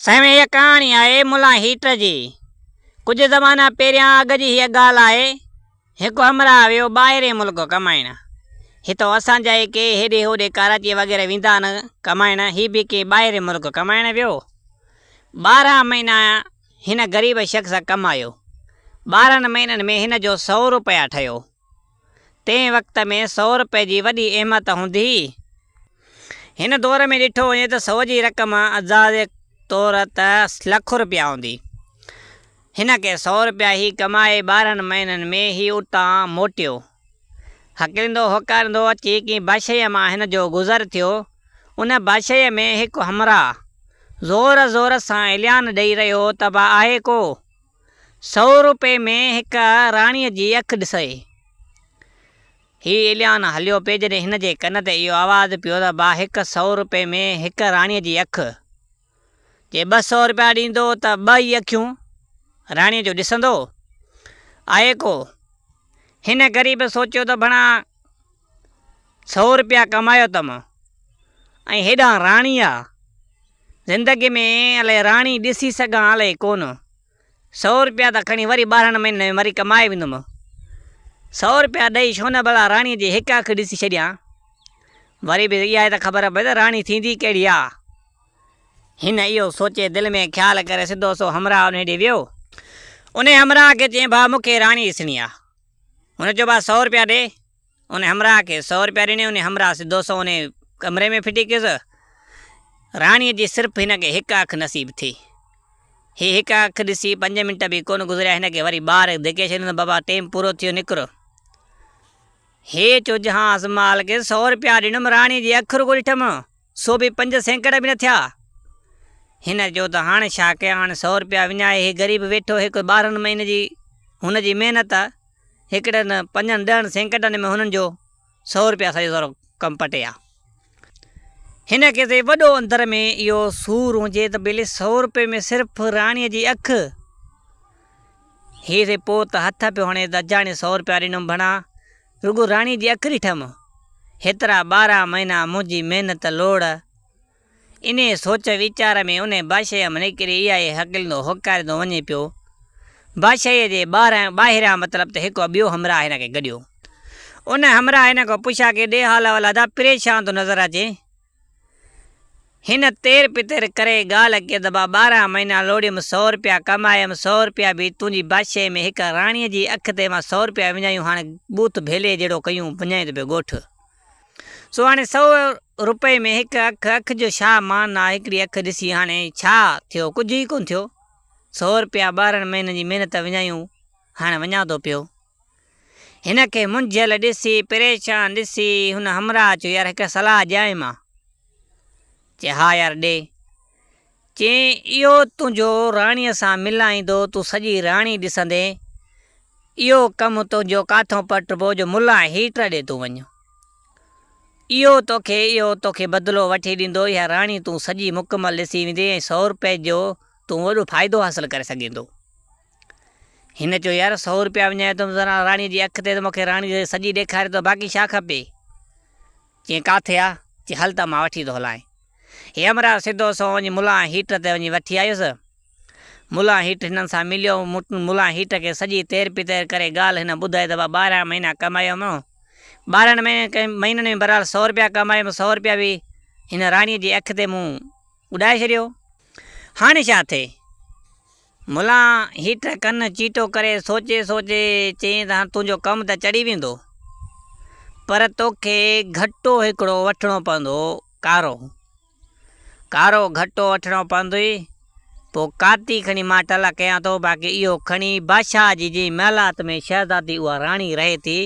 साईं इहा कहाणी आहे मुला हीटर जी। कुझु ज़माना पहिरियां अॻु जी हीअ ॻाल्हि आहे। हिकु हमराह वियो ॿाहिरि मुल्क कमाइण। हितो असांजा के हेॾे होॾे कराची वग़ैरह वेंदा आहिनि कमाइण। हीउ बि के ॿाहिरि मुल्क कमाइण वियो। 12 महीना हिन ग़रीब शख़्स कमायो। 12 महीननि में हिन जो 100 रुपया ठहियो। तंहिं वक़्त में 100 रुपए जी वॾी अहमियत हूंदी। हिन दौर में ॾिठो वञे त 100 जी रक़म अंदाज़े तौर त लख रुपया हूंदी। हिन खे 100 रुपया ही कमाए 12 महीननि में ही उतां मोटियो। हकिलंदो होकारींदो अची कंहिं बादशाह मां हिन जो गुज़र थियो। उन बादशाह में हिकु हमराह ज़ोर ज़ोर सां ऐलान ॾेई रहियो त आहे को 100 रुपए में हिकु राणीअ जी अखि ॾिसे। हीउ ऐलान हलियो पिए जॾहिं हिन जे कन ते इहो आवाज़ु पियो त हिकु 100 रुपए में हिकु राणीअ जी अखि। जे 200 रुपया ॾींदो त 2 ई अखियूं राणीअ जो ॾिसंदो। आहे को हिन ग़रीब सोचियो त भणा 100 रुपया कमायो अथमि ऐं हेॾां राणी आहे। ज़िंदगी में अलाए राणी ॾिसी सघां अलाए कोन। 100 रुपया त खणी वरी 12 महीने में वरी कमाए वेंदुमि। 100 रुपया ॾेई छो न भला राणीअ जी हिकु अखि ॾिसी छॾियां। वरी बि इहा त ख़बर पए त राणी थींदी कहिड़ी आहे। हिन इहो सोचे दिलि में ख़्यालु करे सिधो सो हमराह उन ॾे वियो। उन हमराह खे चई भाउ मूंखे राणी ॾिसणी आहे। हुन चयो भाउ 100 रुपया ॾे। उन हमराह खे 100 रुपया ॾिने। उन हमराह सिधो सो उन कमरे में फिटी कयुसि। राणीअ जी सिर्फ़ु हिन खे हिकु अखि नसीब थी। हीअ हिकु अखि ॾिसी 5 मिंट बि कोन गुज़रिया हिन खे वरी ॿार धिके छॾियो। बाबा टाइम पूरो थियो निकिरो। हे चो जहाज़ माल खे 100 रुपया ॾिनमि राणीअ जी अखि रुॻो ॾिठमि। सो बि 5 सेकंड बि न थिया। हिन जो त हाणे छा कयां। हाणे 100 रुपया विञाए हे ग़रीब वेठो। हिकु 12 महीने जी हुनजी महिनत हिकिड़े 5-10 सेकंडनि में हुननि जो 100 रुपया सॼो सारो कमु पटे आहे। हिन खे त वॾो अंदर में इहो सूर हुजे त भले 100 रुपए में सिर्फ़ु राणीअ जी अखि। हीअ पोइ त हथ पियो हणे त अजाणे 100 रुपया ॾिनमि भणा रुॻो राणीअ जी अखि ॾिठमि। हेतिरा 12 महीना मुंहिंजी महिनत लोड़। इन सोच वीचार में उन बादशाह में निकिरी इहा हकिलंदो होकारींदो वञे पियो। बादशाह जे ॿाहिरियां मतिलबु त हिकु ॿियो हमराह हिन खे गॾियो। उन हमराह हिन खां पुछा के ॾे हाल वाला दा परेशान थो नज़र अचे। हिन तेर पितेर करे ॻाल्हि कई त 12 महीना लोड़ियुमि 100 रुपया कमायमि। 100 रुपया बि तुंहिंजी बादशाह में हिकु राणीअ जी अखि ते मां 100 रुपया विञायूं। हाणे बूथ भेले जहिड़ो कयूं विञाए थो पियो ॻोठु। सो हाणे 100 रुपए में हिकु अखि जो छा मान आहे। हिकिड़ी अखि ॾिसी हाणे छा थियो। कुझु ई कोन थियो। 100 रुपया 12 महीननि जी महिनत विञायूं हाणे वञा थो पियो। हिन खे मुंझियल ॾिसी परेशान ॾिसी हुन हमराह चयो यार हिकु सलाह ॾियां मां। चए हा यार ॾे। चई इहो तुंहिंजो राणीअ सां मिलाईंदो तूं सॼी राणी ॾिसंदे। इहो कमु तुंहिंजो काथों पटिबो जो मुला हीटर ॾे तूं वञ। इहो तोखे बदिलो वठी ॾींदो। इहा राणी तूं सॼी मुकमल ॾिसी वेंदे ऐं 100 रुपए जो तूं वॾो फ़ाइदो हासिलु करे सघींदो। हिन चयो यार 100 रुपया विञाए थो राणीअ जी अखि ते त मूंखे राणी सॼी ॾेखारे थो बाक़ी छा खपे। चई काथे आहे। चई हल त मां वठी थो हलाए। हे हमराह सिधो सो वञी मुला हीटर ते वञी वठी आयुसि। मुला हीट हिननि सां मिलियो। मुला हीट खे सॼी तेर पितेर करे ॻाल्हि हिन ॿुधाए त 12 महीना कमायमि। 12 महीननि में बराबरि 100 रुपया कमायमि। 100 रुपया बि हिन राणीअ जी अखि ते मूं उॾाए छॾियो। हाणे छा थिए। मुला हीट कन चीटो करे सोचे चई त तुंहिंजो कमु त चढ़ी वेंदो पर तोखे घटो हिकिड़ो वठिणो पवंदो। कारो घटो वठिणो पवंदई। पोइ काती खणी मां टल कयां थो। बाक़ी इहो खणी बादशाह जी महिलात में शहज़ादी उहा राणी रहे थी।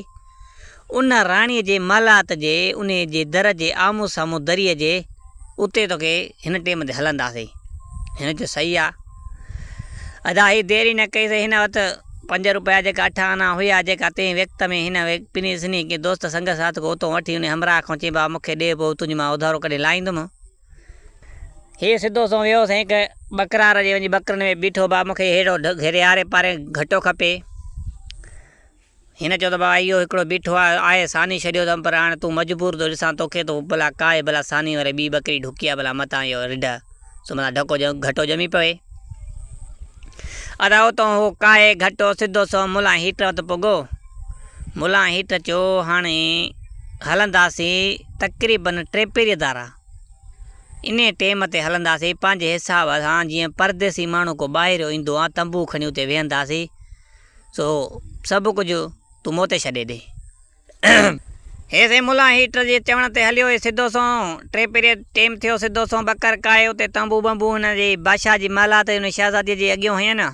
उन राणीअ जे महिलात जे उन जे दर जे आम्हूं साम्हूं दरीअ जे उते तोखे हिन टाइम ते हलंदासीं। हिन चयो सही आहे। अदा ही देरी न कईसीं। हिन वटि 5 रुपया जेका 8 आना हुया जेका तंहिं वक़्त में हिन पिनी सिनी के दोस्त संग साथ को उतो वठी उन हमराह खां चई भाउ मूंखे ॾे पोइ तुंहिंजी मां उधारो कॾहिं लाहींदुमि। हे सिधो सो वियोसीं हिकु बकरार जे वञी बकरनि में बीठो भाउ मूंखे हेॾो घेरे आरे पारे घटो खपे। हिन चयो त भाउ इहो हिकिड़ो बीठो आहे सानी छॾियो अथमि पर हाणे तूं मजबूर थो ॾिसां तोखे तो भला काए भला सानी वारे ॿी बकरी ढुकी आहे भला मथां इहो रिढ सो माना घटो ॼमी पवे। अदा उतो हो काए घटो सिधो सो मुला हीटर वटि पुॻो। मुला हीटर चयो हाणे हलंदासीं तक़रीबन 3 पेरी दारा। इन टेम ते हलंदासीं पंहिंजे हिसाब सां, जीअं परदेसी माण्हू को ॿाहिरि ईंदो आहे तंबू खणी उते वेहंदासीं। सो सभु कुझु तूं मूं ते छॾे ॾे। हेसे मुला हीटर जे चवण ते हलियो सिधो सो 3 पेरी टेम थियो। सिधो सो बकर काए उते तंबू बंबू हुनजे बादशाह जी माला ते हुन शहज़ादीअ जे अॻियां हुयनि।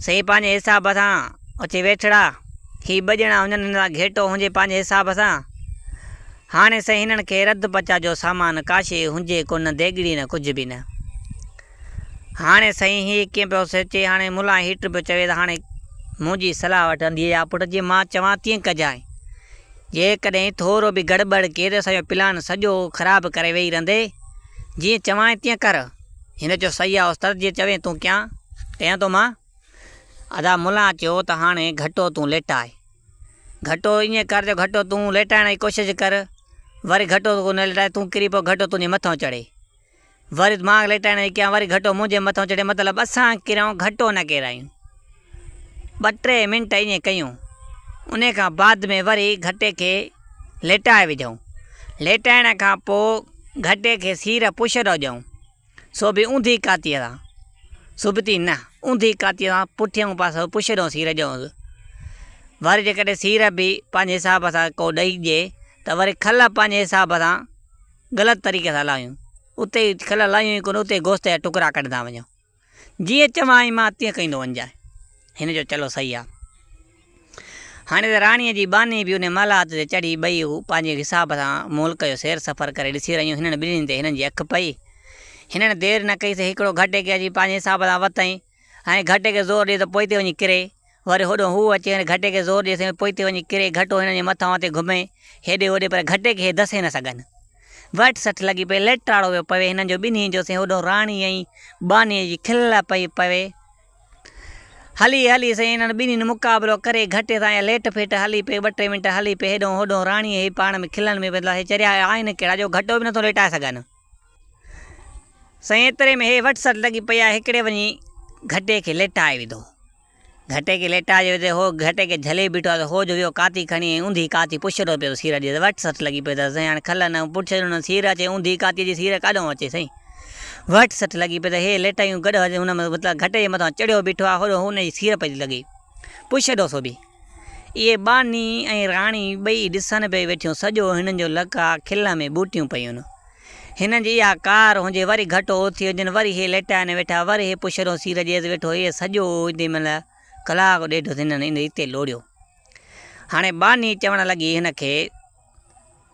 सही पंहिंजे हिसाब सां अची वेठड़ा। ही 2 ॼणा हुननि घेटो हुजे पंहिंजे हिसाब सां। हाणे सही हिननि खे रद पचा जो सामान काशे हुजे कोन, देगिड़ी न कुझु बि न। हाणे सही हीअ कीअं पियो सोचे, हाणे मुला हीटर पियो चवे त हाणे मुंहिंजी सलाह वठंदी आहे पुट, जीअं मां चवां तीअं कजांइ। जेकॾहिं थोरो बि गड़बड़ कई त असांजो प्लान सॼो ख़राबु करे वेही रहंदे। जीअं चवां तीअं कर। हिन चयो सही आहे उस्ताद, जीअं चवें तूं कयां थो मां। अदा मुला चयो त हाणे घटो तूं लेटाए। घटो ईअं कर जो घटो तूं लेटाइण जी कोशिशि कर। वरी घटो तूं न लेटाए, तूं किरी पियो घटो तुंहिंजे मथां चढ़े। वरी मां लेटाइण जी कयां, वरी घटो मुंहिंजे मथां चढ़े। मतिलबु असां किरूं घटो न किरायूं। 2-3 मिंट ईअं कयूं। उन खां बाद में वरी घटे खे लेटाए विझूं। लेटाइण खां पोइ घटे खे सीर पुछड़ो ॾियूं। सो बि ऊंधी कातीअ सां, सुबती न, ऊंधी कातीअ सां पुठियों पासो पुछड़ो सीर ॾियूंसि। वरी जेकॾहिं सीर बि पंहिंजे हिसाब सां को ॾेई ॾिए त वरी खल पंहिंजे हिसाब सां ग़लति तरीक़े सां लाहियूं। उते ई खल लाहियूं ई कोन, उते गोश्त जा टुकड़ा कढंदा वञूं। जीअं चवां मां तीअं कंदो वञजांइ। हिन जो चलो सही आहे। हाणे त राणीअ जी बानी बि उन मालात ते चढ़ी, 2 पंहिंजे हिसाब सां मुल्क जो सैर सफ़र करे ॾिसी रहियूं। हिननि ॿिन्हिनि ते हिननि जी अखि पई। हिननि देरि न कईसीं, हिकिड़ो घटे खे अची पंहिंजे हिसाब सां वरितईं। हाणे घटे खे ज़ोर ॾिए त पोइ ते वञी किरे। वरी होॾो हू अचे घटे खे ज़ोर ॾिए पोइ ते वञी किरे। घटो हिन जे मथां ते घुमे हेॾे होॾे, पर घटे खे दसे न सघनि। वटि सठ लॻी पई, लेटाड़ो वियो पवे हिननि जो ॿिन्ही जो। होॾो राणी ऐं बानीअ जी खिल पई पवे। हली हली सही हिननि ॿिन्हिनि मुक़ाबिलो करे घटे सां लेट फेट हली पई। 2-3 मिंट हली पई। हेॾो होॾो राणीअ ई पाण में खिलनि में बदिला चरिया आहिनि कहिड़ा जो घटो बि नथो लेटाए सघनि। सही एतिरे में हे वटि सठ लॻी पई आहे। हिकिड़े वञी घटे खे लेटाए विधो। घटे खे लेटाए विधो। हो घटे खे झले बीठो आहे त हो जो वियो काती खणी ऊंधी काती पुछड़ो पियो सीर ॾिए। वटि सठ लॻी पई त साईं हाणे खल न पुछड़ो न सीर अचे, ऊंधी कातीअ जी सीर काॾों अचे साईं। वटि सठ लॻी पई त हे लेटायूं गॾु हुन में मतिलबु घटे जे मथां चढ़ियो बीठो आहे। होॾो हुन जी सीर पई लॻी पुछड़ो सो बि। इहे बानी ऐं राणी 2 ॾिसनि पई वेठियूं। सॼो हिननि जो लका खिल में बूटियूं पयूं। हिननि जी इहा कार हुजे। वरी घटो उथी वञनि, वरी हे लेटाइनि वेठा, वरी हे पुछड़ो सीर ॾिएसि वेठो। इहे सॼो हिते मतिलबु कलाकु ॾेढ हिननि इन हिते लोड़ियो। हाणे बानी चवणु लॻी हिन खे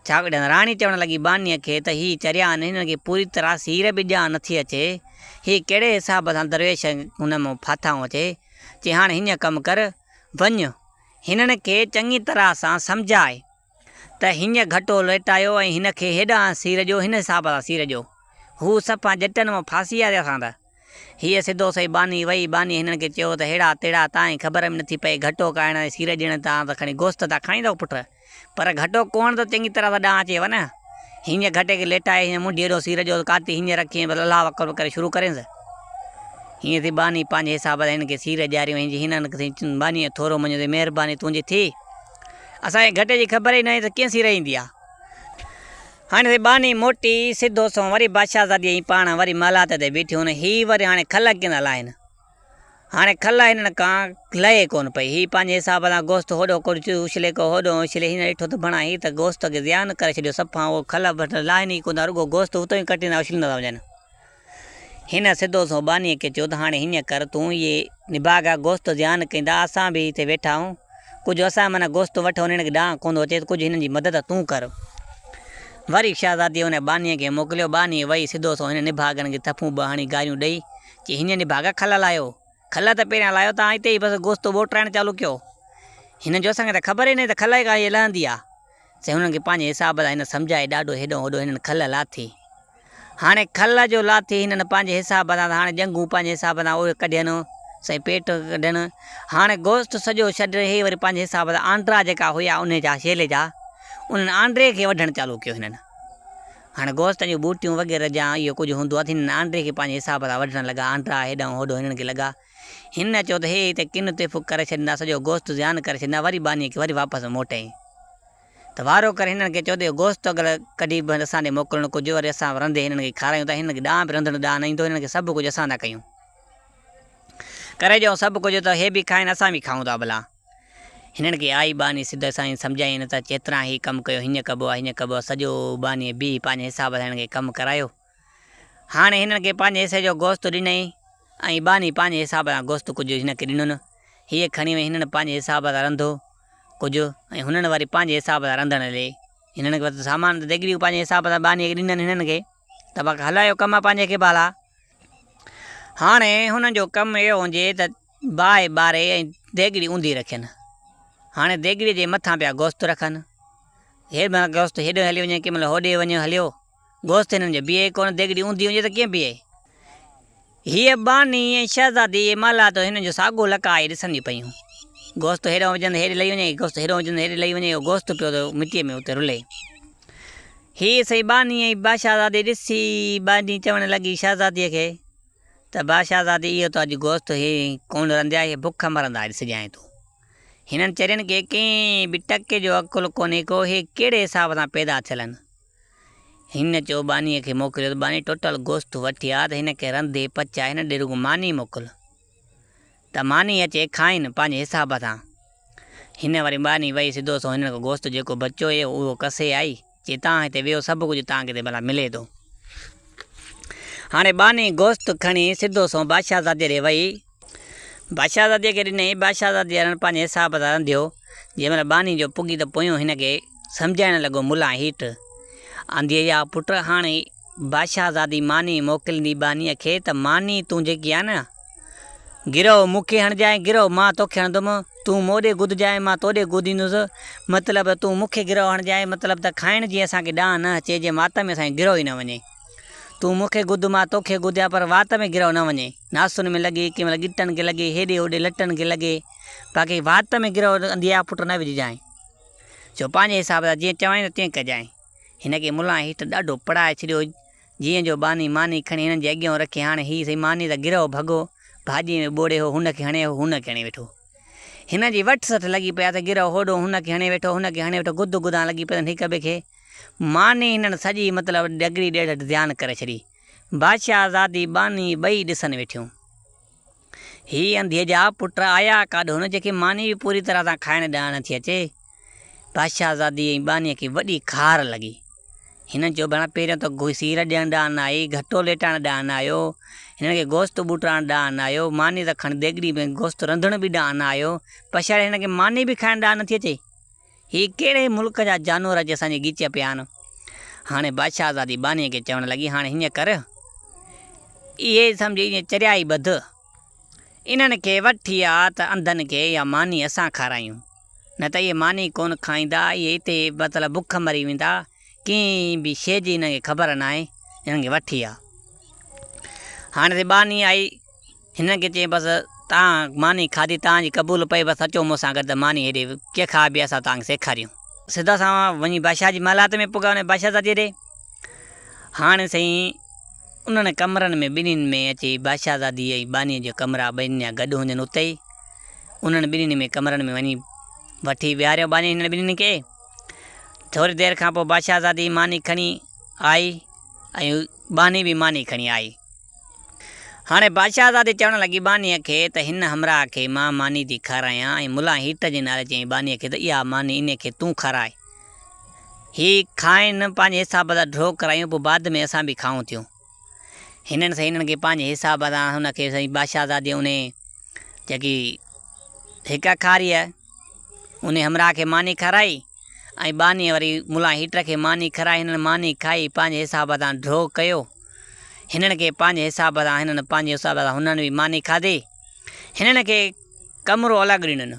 छा कॾहिं, राणी चवणु लॻी बानीअ खे त हीअ चरिया आहिनि, हिन खे पूरी तरह सीर बि ॼाण नथी अचे। हीअ कहिड़े हिसाब सां दरवेश हुन मां फाथाऊं अचे। चई हाणे हीअं कमु कर, वञ हिननि खे चङी तरह सां सम्झाए त हीअं घटो लेटायो ऐं हिन खे हेॾां सीर ॾियो, हिन हिसाब सां सीर ॾियो। हू सफ़ा जटनि मां फासी आहे असां त। हीअ सिधो सही बानी वई। बानी हिननि खे चयो त हेड़ा तेड़ा तव्हांजी ख़बर बि नथी पए। घटो खाइण सीर ॾियण तव्हां त खणी गोश्त था खाईंदव पुट, पर घटो कोन त चङी तरह सां ॾांहुं अचेव न। हीअं घटे खे लेटाए हीअं मुंडी हेॾो सीर जो काती हीअं रखी अलाह वकर करे शुरू करेसि। हीअं थी बानी पंहिंजे हिसाब सां हिन खे सीर ॾियारियूं। हिननि खे बानीअ थोरो मञो महिरबानी तुंहिंजी थी, असांखे घटे जी ख़बर ई न आहे त कीअं सीर ईंदी आहे। हाणे बानी मोटी सिधो सो वरी बादशाहज़ादी पाण वरी मालात ते बीठियूं। हीअ वरी हाणे खल कीअं लाहिनि। हाणे खल हिननि खां लहे कोन पई। हीअ पंहिंजे हिसाब सां गोश्त होॾो कुझु उछले को होॾो उछले। हिन ॾिठो त बणा हीअ त गोश्त खे ज़ियान करे छॾियो सफ़ा। उहो खल लाहिनि ई कोन था, रुॻो गोश्त उतो ई कटींदा उछलींदा था वञनि। हिन सिधो सो बानीअ खे चयो त हाणे हीअं कर, तूं इहे निभागा गोश्त ध्यानु कंदा, असां बि हिते वेठा आहियूं। कुझु असां माना गोश्त वठो, हिननि खे ॾांहुं कोन थो अचे, कुझु हिननि जी मदद तूं कर। वरी शहज़ादी हुन बानीअ खे मोकिलियो। बानी वई सिधो सो हिन निभागनि खे थफूं ॿ गारियूं ॾेई की हीअं निभागा खल लाहियो। खल त पहिरियां लाहियो, तव्हां हिते ई बसि गोश्त ॿोटाइण चालू कयो। हिन जो असांखे त ख़बर ई न त खल खां इहे लहंदी आहे। से हुननि खे पंहिंजे हिसाब सां हिन सम्झाए ॾाढो हेॾो होॾो हिननि खल लाथी। हाणे खल जो लाथी हिननि पंहिंजे हिसाब सां हाणे जंगूं पंहिंजे हिसाब सां उहे कढियनि, सही पेट कढनि। हाणे गोश्त सॼो छॾे हे वरी पंहिंजे हिसाब सां आंड्रा जेका हुया उन जा छेले जा, उन्हनि आंड्रे खे वढणु चालू कयो। हिननि हाणे गोश्त जूं बूटियूं वग़ैरह जा इहो कुझु हूंदो आहे, हिन आंडे खे पंहिंजे हिसाब सां वढणु लॻा, आंडा हेॾां होॾो हिननि खे लॻा। हिन चयो त हे हिते किन ते फुक करे छॾींदा, सॼो गोश्त ज़ियान करे छॾींदा, वरी बानीअ खे वरी वापसि मोटाई। त वारो करे हिननि खे चयो त गोश्त अगरि कॾहिं बि असां ॾे मोकिलणु कुझु, वरी असां रंधे हिननि खे खारायूं था, हिननि खे ॾांहुं बि रंधणु ॾांहुं न ईंदो, हिननि खे सभु कुझु असां था कयूं, करे ॾियूं सभु कुझु, त हे बि खाइनि असां बि खाऊं था भला। हिननि खे आई बानी सिधो साईं सम्झाइनि त जेतिरा ई कमु कयो, हीअं कबो आहे, हीअं कबो आहे, सॼो बानीअ बि पंहिंजे हिसाब सां हिननि खे कमु करायो। हाणे हिननि खे पंहिंजे हिसे जो गोश्त ॾिनई, ऐं बानी पंहिंजे हिसाब सां गोश्त कुझु हिनखे ॾिनुनि। हीअ खणी वई, हिननि पंहिंजे हिसाब सां रंधो कुझु, ऐं हुननि वरी पंहिंजे हिसाब सां रंधणु ॾे। हिननि खे सामान त देगिड़ियूं पंहिंजे हिसाब सां बानीअ खे ॾिननि हिननि खे, त बाक़ी हलायो कमु आहे पंहिंजे खे बाला। हाणे हुननि जो कमु अहिड़ो हुजे त बाहि ॿारे ऐं देगिड़ी ऊंधी रखनि। हाणे देगिड़ीअ जे मथां पिया गोश्त रखनि, हे महिल गोश्त हेॾे हली वञे, कंहिं महिल होॾे वञे हलियो, गोश्त हिननि जो बीहे कोन, देगिड़ी ऊंधी हुजे त कीअं बीहे। हीअ बानी ऐं शहज़ादी माला त हिननि जो साॻियो लकाए ॾिसनि पियूं, गोश्त हेॾो विझंदे हेॾे लही वञे, गोश्त हेॾो विझंदे हेॾे लही वञे, गोश्त पियो त मिटीअ में उते रुले। हीअ सही बानी ऐं बादशाहज़ादी ॾिसी बानी चवणु लॻी शहज़ादीअ खे त बादशाहज़ादी इहो त अॼु गोश्त हे कोन रंधिया, हे बुख मरंदा ॾिसजांइ तूं। हिननि चरनि खे कंहिं बि टके जो अकुलु कोन्हे को, हे कहिड़े हिसाब सां पैदा थियलनि। हिन चयो बानीअ खे मोकिलियो त बानी टोटल गोश्त वठी आ, त हिन खे रंधे पचाए, हिन ॾे रुॻो मानी मोकिल, त मानी अचे खाइनि पंहिंजे हिसाब सां। हिन वरी बानी वई सिधो सो हिन खां गोश्त जेको बचियो हुयो उहो कसे आई, चई तव्हां हिते वियो, सभु कुझु तव्हांखे हिते भला मिले थो। हाणे बानी गोश्त खणी सिधो सो बादशाहज़ादीअ ॾे वई, बादशाहज़ादीअ खे ॾिनई, बादशाहज़ादीअ पांजे हिसाब सां रंधियो। जंहिंमहिल बानी जो पुगी त पोयों हिनखे सम्झाइणु लॻो मुला हीट, आंधी या पुट हाणे बादशाहज़ादी मानी मोकिलींदी बानीअ खे, त मानी तूं जेकी आहे न, गिरो मूंखे हणजांइ, गिरो मां तोखे हणंदुमि, तूं मोॾे गुदजांइ मां तोॾे गुदींदुसि, मतिलबु तूं मूंखे गिरो हणजांइ, मतिलबु त खाइण जी असांखे ॾांहुं न अचे, जे वात में असांखे गिरो ई न वञे, तूं मूंखे गुद मां तोखे गुदिया, पर वात में गिरो न वञे, नासुनि में लॻे, कंहिं महिल गिटनि खे लॻे, हेॾे होॾे लटनि खे लॻे, बाक़ी वात में गिरो अंधिया पुट न विझजांइ, छो पंहिंजे हिसाब सां जीअं चवांइ तीअं कजांइ। हिनखे मुला हेठि ॾाढो पढ़ाए छॾियो, जीअं जो बानी मानी खणी हिननि जे अॻियां रखी। हाणे हीअ सही मानी त गिरो भॻो भाॼीअ में ॿोड़े हो, हुनखे हणे हो, हुनखे हणे वेठो, हिन जी वठ सठ लॻी पिया त गिरो होॾो हुनखे हणे वेठो, हुनखे हणे वेठो, गुद गुदा लॻी पिया हिक ॿिए खे। मानी हिननि सॼी मतिलबु डगरी ॾेढ ध्यानु करे छॾी, बादशाहज़ादी बानी ॿई ॾिसनि वेठियूं। हीअ अंधीअ जा पुट आया काॾो न, जेके मानी बि पूरी तरह सां खाइण ॾांहुं नथी अचे। बादशाहज़ादी ऐं बानीअ खे वॾी खार लॻी। हिननि चयो भला पहिरियों त सीर ॾियणु ॾांहुं न आई, घटो लेटाइण ॾांहुं न आयो, हिननि खे गोश्त ॿुटाइण ॾांहुं न आयो, मानी त खण देगिड़ी में गोश्त रंधण बि ॾांहुं न आयो, पछाड़े हिनखे मानी बि खाइण ॾांहुं नथी अचे। हीअ कहिड़े मुल्क जा जानवर अॼु असांजे गीच पिया आहिनि। हाणे बादशाहज़ादी बानीअ खे चवणु लॻी, हाणे हीअं कर, इहे सम्झी ईअं चरिया ई ॿध, इन्हनि खे वठी आ त अंधनि खे या मानी असां खारायूं, न त इहे मानी कोन खाईंदा, इहे हिते मतिलबु बुख मरी वेंदा, कंहिं बि शइ जी हिनखे ख़बर न आहे, हिननि खे वठी आ। हाणे त बानी आई, हिननि खे चई बसि तव्हां मानी खाधी, तव्हांजी क़बूल पई, बसि अचो मूंसां गॾु, मानी हेॾे कीअं खाइबी असां तव्हांखे सेखारियूं। सिधा सां वञी बादशाह जी महिलात में पुॻा, उन बादशाहज़ादीअ ॾे। हाणे साईं उन्हनि कमरनि में ॿिन्हिनि में अची बादशाहज़ादी ऐं बानीअ जो कमरा ॿिनि जा गॾु हुजनि उते ई, उन्हनि ॿिन्हिनि में कमरनि में वञी वठी विहारियो बानी हिननि ॿिन्हिनि खे। थोरी देरि खां पोइ बादशाहज़ादी मानी खणी आई ऐं बानी बि मानी खणी आई। हाणे बादशाहज़ादी चवणु लॻी बानीअ खे त हिन हमराह खे मां मानी थी खारायां, ऐं मुला हीट जे नाले चई बानीअ खे त इहा मानी इन खे तूं खाराए, हीअ खाइनि पंहिंजे हिसाब सां ड्रॉ करायूं, पोइ बाद में असां बि खाऊं थियूं। हिननि सां हिननि खे पंहिंजे हिसाब सां हुनखे साईं बादशाहज़ादी उन जेकी हिक खारी आहे उन हमराह खे मानी खाराई, ऐं बानीअ वरी मुला हीटर खे मानी खाराई। हिननि मानी खाई पंहिंजे हिसाब सां ड्रॉ कयो, हिननि खे पंहिंजे हिसाब सां, हिननि पंहिंजे हिसाब सां हुननि बि मानी खाधी। हिननि खे कमिरो अलॻि ॾिननि,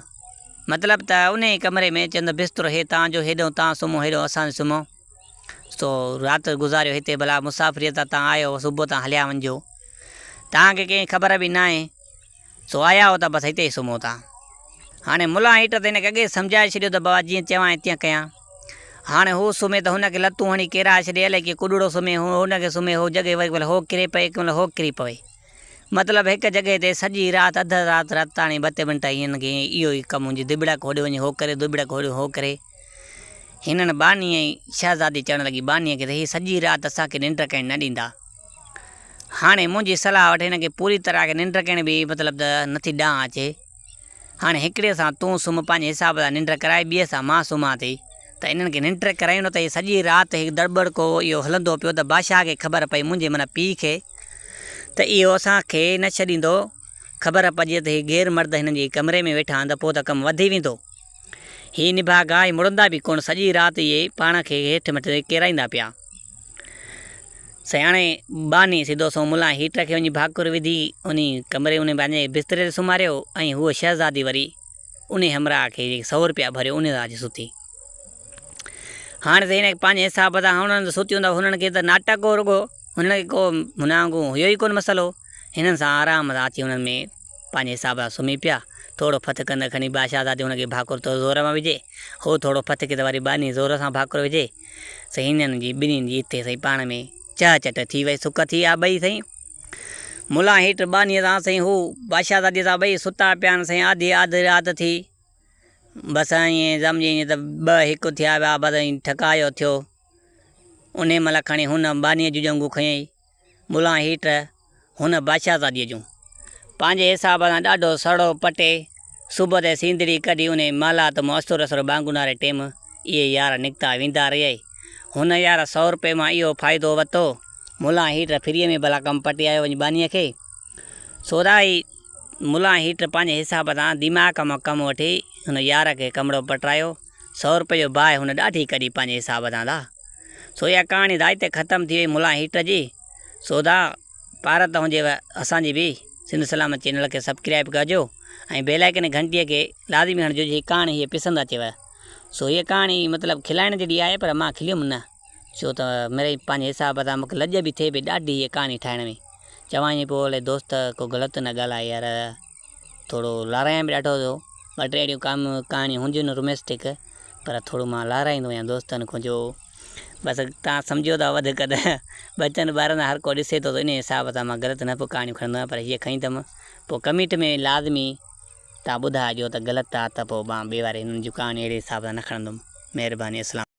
मतिलबु त उन कमरे में चवंदा बिस्तरो हे तव्हांजो, हेॾो तव्हां सुम्हो, हेॾो असां सुम्हो, सो राति गुज़ारियो हिते, भला मुसाफ़िरीअ तां तव्हां आयो, सुबुह तव्हां हलिया वञिजो, तव्हांखे कंहिं ख़बर बि न आहे, सो आया हो त बसि हिते ई सुम्हो था। हाणे मुला हीट त हिनखे अॻे सम्झाए छॾियो त बाबा जीअं चवां तीअं कयां। हाणे हू सुम्हे त हुनखे लतूं हणी केरा छॾे अलाए की कुॾड़ो सुम्हे हुनखे सुम्हे हो जॻह वरी हो किरे पए कंहिं महिल हो किरी पवे। मतिलबु हिकु जॻह ते सॼी राति अधु राति ताणी 2 मिंट हिनखे इहो ई कमु हुजे, दुबड़क होॾे वञे हो करे, दुबड़क होॾे हो करे। हिननि बानीअ जी शहज़ादी चवणु लॻी बानीअ खे त हीअ सॼी राति असांखे निंड करणु न ॾींदा। हाणे मुंहिंजी सलाह वटि हिनखे पूरी तरह खे निंड करण बि मतिलबु त नथी ॾांहुं अचे। हाणे हिकिड़े सां तूं सुम्ह पंहिंजे हिसाब सां निंड कराए, ॿिए सां मां सुम्हां थी, त इन्हनि खे निंड करायूं न त हीअ सॼी राति हिकु दड़बड़को इहो हलंदो पियो त बादशाह खे ख़बर पई, मुंहिंजे माना पीउ खे, त इहो असांखे न छॾींदो। ख़बर पइजे त हीअ गैर मर्द हिननि जे कमरे में वेठा आहिनि त पोइ त कमु वधी वेंदो। हीअ निभागा हीअ मुड़ंदा बि कोन, सॼी राति इहे पाण खे हेठि मथे किराईंदा पिया। हाणे बानी सिधो सो मुला हीटर खे वञी भाकुर विधी उन कमरे उन पंहिंजे बिस्तरे ते सुम्हारियो ऐं हूअ शहज़ादी वरी उन हमराह खे 100 रुपया भरियो, उन अॼु सुती। हाणे त हिन पंहिंजे हिसाब सां हुननि सुती हूंदा, हुननि खे त नाटक हो रुॻो, हुननि खे को हुन वांगुरु हुयो ई कोन मसलो। हिननि सां आराम सां अची हुननि में पंहिंजे हिसाब सां सुम्ही पिया। थोरो फत कंद खणी बादशाहज़ादी हुनखे भाकुर थोरो ज़ोर में विझे, हो थोरो फत के त वरी बानी ज़ोर सां भाकुर विझे। सही हिननि जी ॿिन्हिनि जी हिते सही पाण में चट थी वई, सुख थी विया ॿई सही। मुला हेठि बानीअ सां सही हू बादशाहज़ादीअ सां ॿई सुता पिया आहिनि सही। आधी राति थी, बसि ईअं सम्झी ईअं त 2-1 थिया पिया, बसि ठकायो थियो। उन महिल खणी हुन बानीअ जूं ॼंगूं खयईं मुला हेठि हुन बादशाहज़ादीअ जूं पंहिंजे हिसाब सां ॾाढो सड़ो पटे। सुबुह ते सींदड़ी कढी उन माला त असुर बांगुनारे टेम इहे यार निकिता वेंदा रहिया। हुन यार 100 रुपए मां इहो फ़ाइदो वरितो, मुला हेठि फ्रीअ में भला कमु पटे आयो वञी बानीअ खे। सोदा ई मुला हेठि पंहिंजे हिसाब सां दिमाग़ मां कमु वठी हुन यार खे कमिरो पटरायो। 100 रुपए जो बाहि हुन ॾाढी कढी पंहिंजे हिसाब सां दा। सो इहा कहाणी दा हिते ख़तमु थी वई मुला हेठि जी। सोदा भारत हुजेव असांजी बि सिंध सलामत चैनल खे सब्सक्राइब कजो ऐं बेल आइकन घंटीअ खे लाज़मी हणिजो। हीअ कहाणी हीअ पसंदि अचेव। सो हीअ कहाणी मतिलबु खिलाइण जहिड़ी आहे, पर मां खिलियुमि न, छो त मिड़ई पंहिंजे हिसाब सां मूंखे लॼ बि थिए पई ॾाढी हीअ कहाणी ठाहिण में। चवां पोइ हले दोस्त को ग़लति न ॻाल्हाए यार, थोरो लारायां बि ॾाढो थियो। 2-3 अहिड़ियूं कहाणियूं हूंदियूं न रोमेंटिक, पर थोरो मां लाराईंदो आहियां दोस्तनि खां, जो बसि तव्हां सम्झो था वधीक त बचनि ॿारनि हर को ॾिसे थो, त इन हिसाब सां मां ग़लति न पोइ कहाणियूं खणंदो आहियां। पर हीअ खईं अथमि, पोइ कमेंट में लाज़मी तव्हां ॿुधाइजो त ग़लति आहे, त पोइ मां ॿिए वारे हिननि जूं कहाणी अहिड़े हिसाब सां न खणंदुमि। महिरबानी, अस्सलाम।